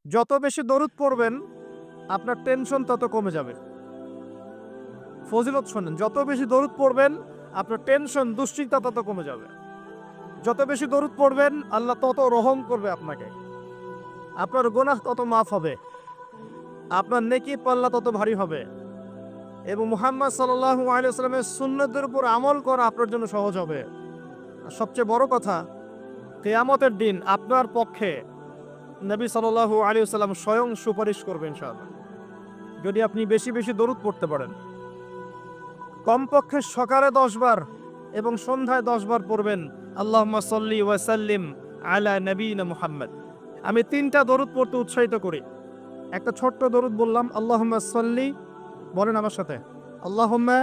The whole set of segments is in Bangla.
যত বেশি দরুদ পড়বেন আপনার টেনশন তত কমে যাবে। ফজিলত শোনেন, যত বেশি দরুদ পড়বেন আপনার টেনশন দুশ্চিন্তা তত কমে যাবে। যত বেশি দরুদ পড়বেন আল্লাহ তত রহম করবে আপনাকে, আপনার গুনাহ তত মাফ হবে, আপনার নেকি পাল্লা তত ভারী হবে এবং মুহাম্মদ সাল্লাল্লাহু আলাইহি ওয়াসাল্লামের সুন্নতের উপর আমল করা আপনার জন্য সহজ হবে। আর সবচেয়ে বড় কথা, কিয়ামতের দিন আপনার পক্ষে নবী সাল্লাল্লাহু আলাইহি ওয়াসাল্লাম স্বয়ং সুপারিশ করবেন ইনশাআল্লাহ, যদি আপনি বেশি বেশি দরুদ পড়তে পারেন। কমপক্ষে সকালে 10 বার এবং সন্ধ্যায় 10 বার পড়বেন আল্লাহুম্মা সাল্লি ওয়া সাল্লিম আলা নবিয়িনা মুহাম্মদ। আমি 3টা দরুদ পড়তে উৎসাহিত করি। একটা ছোট্ট দরুদ বললাম, আল্লাহুম্মা সাল্লি, বলেন আমার সাথে, আল্লাহুম্মা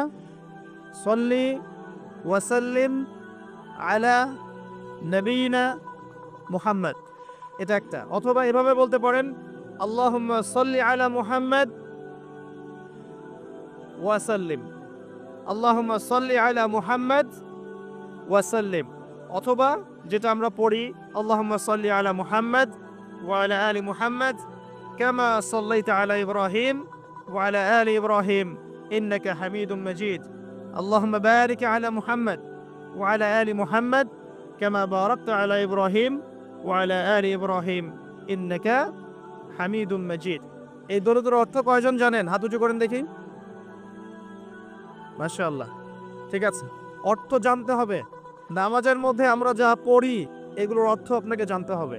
সাল্লি ওয়া সাল্লিম আলা নবিয়িনা মুহাম্মদ, এটা একটা। অথবা এভাবে বলতে পারেন, আল্লাহুম্মা সাল্লি আলা মুহাম্মদ ওয়া সাল্লিম, আল্লাহুম্মা সাল্লি আলা মুহাম্মদ ওয়া সাল্লিম। অথবা যেটা আমরা পড়ি, আল্লাহুম্মা সাল্লি আলা মুহাম্মদ ওয়া আলা আলি মুহাম্মদ কামা সাল্লাইতা আলা ইব্রাহিম ওয়া আলা আলি ইব্রাহিম ইন্নাকা হামিদুম মাজিদ। আল্লাহুম্মা বারিক আলা মুহাম্মদ ওয়া আলা আলি মুহাম্মদ কামা বারাকতা আলা ইব্রাহিম ওয়া আলা আলি ইব্রাহিম ইন্নাকা হামিদুম মাজিদ। এই দরুদের অর্থ কয়জন জানেন? হাত উঁচু করেন দেখি। মাশাআল্লাহ, ঠিক আছে। অর্থ জানতে হবে। নামাজের মধ্যে আমরা যা পড়ি এগুলোর অর্থ আপনাকে জানতে হবে।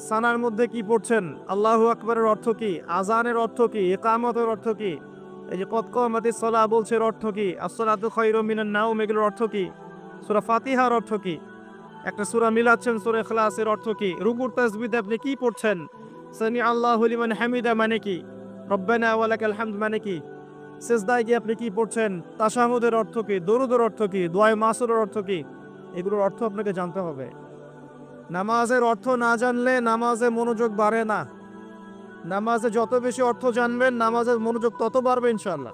সানার মধ্যে কি পড়ছেন, আল্লাহু আকবারের অর্থ কি, আজানের অর্থ কি, ইকামতের অর্থ কি, এই যে কদ কামাতিস সালাহ বলছে এর অর্থ কি, আসসালাতু খায়রুম মিনান নাওম এগুলোর অর্থ কি, সূরা ফাতিহার অর্থ কি, একটা সূরা মিলাচ্ছেন সূরা ইখলাসের অর্থ কি, রুকুর তাসবিহতে আপনি কি পড়ছেন, সামি আল্লাহু লিমান হামিদা মানে কি, রব্বানা ওয়া লাকাল হামদ মানে কি, সিজদায় গিয়ে আপনি কি পড়ছেন, তাশাহুদের অর্থ কি, দরুদের অর্থ কি, দোয়ায়ে মাসুরের অর্থ কি, এগুলোর অর্থ আপনাকে জানতে হবে। নামাজের অর্থ না জানলে নামাজে মনোযোগ বাড়ে না। নামাজে যত বেশি অর্থ জানবেন নামাজের মনোযোগ তত বাড়বে ইনশাআল্লাহ।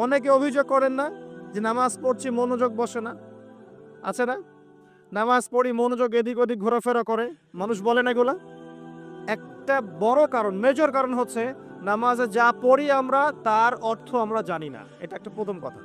অনেকে অভিযোগ করেন না যে নামাজ পড়ছি মনোযোগ বসে না, আছে না? নামাজ পড়ি মনোযোগ এদিক ওদিক ঘোরাফেরা করে, মানুষ বলে না এগুলা। একটা বড় কারণ, মেজর কারণ হচ্ছে নামাজে যা পড়ি আমরা তার অর্থ আমরা জানি না, এটা একটা প্রথম কথা।